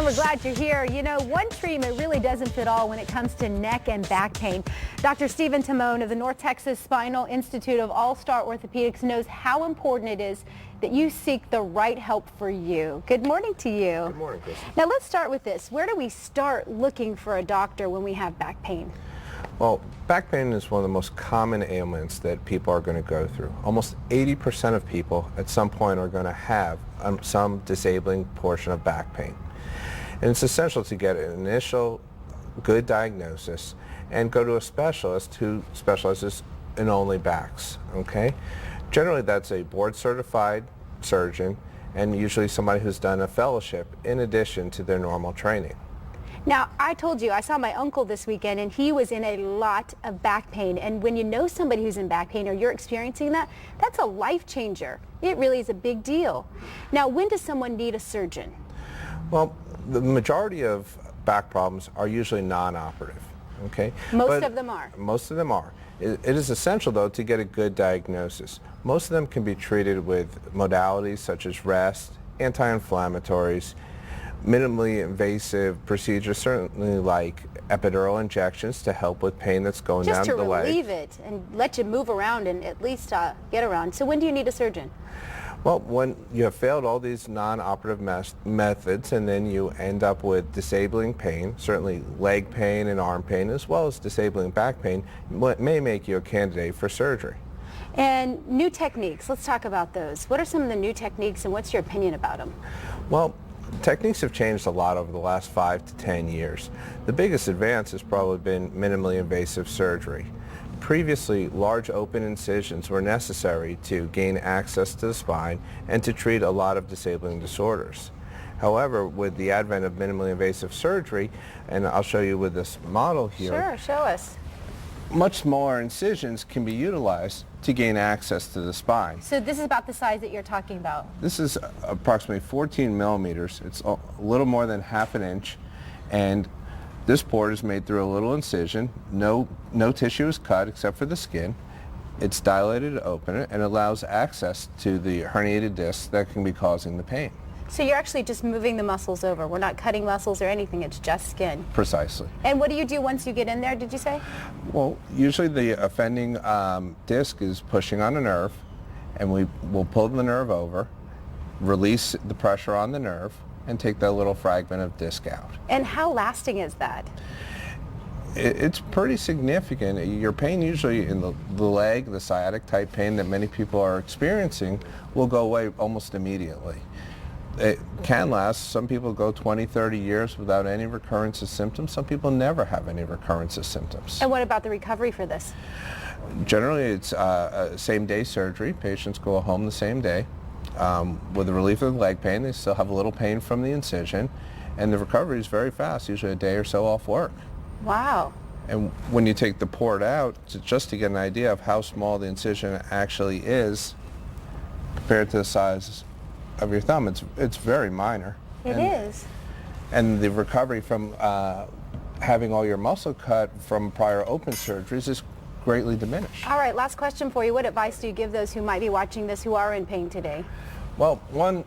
And we're glad you're here. You know, one treatment really doesn't fit all when it comes to neck and back pain. Dr. Stephen Timon of the North Texas Spinal Institute of All-Star Orthopaedics knows how important it is that you seek the right help for you. Good morning to you. Good morning, Chris. Now let's start with this. Where do we start looking for a doctor when we have back pain? Well, back pain is one of the most common ailments that people are going to go through. Almost 80% of people at some point are going to have some disabling portion of back pain. And it's essential to get an initial good diagnosis and go to a specialist who specializes in only backs, okay? Generally that's a board-certified surgeon and usually somebody who's done a fellowship in addition to their normal training. Now, I told you, I saw my uncle this weekend and he was in a lot of back pain. And when you know somebody who's in back pain or you're experiencing that, that's a life changer. It really is a big deal. Now, when does someone need a surgeon? Well, the majority of back problems are usually non-operative, okay? Most of them are. Most of them are. It is essential, though, to get a good diagnosis. Most of them can be treated with modalities such as rest, anti-inflammatories, minimally invasive procedures, certainly like epidural injections to help with pain that's going down the leg. Just to relieve it and let you move around and at least get around. So when do you need a surgeon? Well, when you have failed all these non-operative methods and then you end up with disabling pain, certainly leg pain and arm pain, as well as disabling back pain, it may make you a candidate for surgery. And new techniques, let's talk about those. What are some of the new techniques and what's your opinion about them? Well, techniques have changed a lot over the last 5 to 10 years. The biggest advance has probably been minimally invasive surgery. Previously, large open incisions were necessary to gain access to the spine and to treat a lot of disabling disorders. However, with the advent of minimally invasive surgery, and I'll show you with this model here. Sure, show us. Much smaller incisions can be utilized to gain access to the spine. So this is about the size that you're talking about. This is approximately 14 millimeters. It's a little more than ½ an inch, and this port is made through a little incision. No tissue is cut except for the skin. It's dilated to open it and allows access to the herniated discs that can be causing the pain. So you're actually just moving the muscles over. We're not cutting muscles or anything. It's just skin. Precisely. And what do you do once you get in there, did you say? Well, usually the offending disc is pushing on a nerve, and we will pull the nerve over, release the pressure on the nerve, and take that little fragment of disc out. And how lasting is that? It's pretty significant. Your pain usually in the leg, the sciatic type pain that many people are experiencing, will go away almost immediately. It can last. Some people go 20, 30 years without any recurrence of symptoms. Some people never have any recurrence of symptoms. And what about the recovery for this? Generally, it's same-day surgery. Patients go home the same day. With the relief of the leg pain, they still have a little pain from the incision, and the recovery is very fast, usually a day or so off work. Wow. And when you take the port out, just to get an idea of how small the incision actually is compared to the size of your thumb, it's very minor. It is. And the recovery from having all your muscle cut from prior open surgeries is greatly diminished. All right, last question for you. What advice do you give those who might be watching this who are in pain today? Well, one,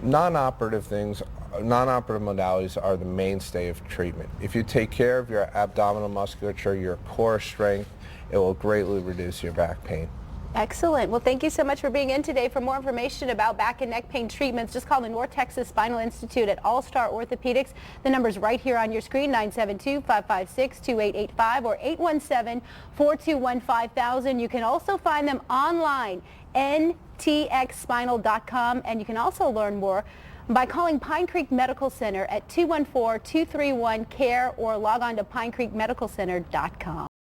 non-operative modalities are the mainstay of treatment. If you take care of your abdominal musculature, your core strength, it will greatly reduce your back pain. Excellent. Well, thank you so much for being in today. For more information about back and neck pain treatments, just call the North Texas Spinal Institute at All-Star Orthopaedics. The number's right here on your screen, 972-556-2885 or 817-421-5000. You can also find them online, ntxspinal.com, and you can also learn more by calling Pine Creek Medical Center at 214-231-CARE or log on to pinecreekmedicalcenter.com.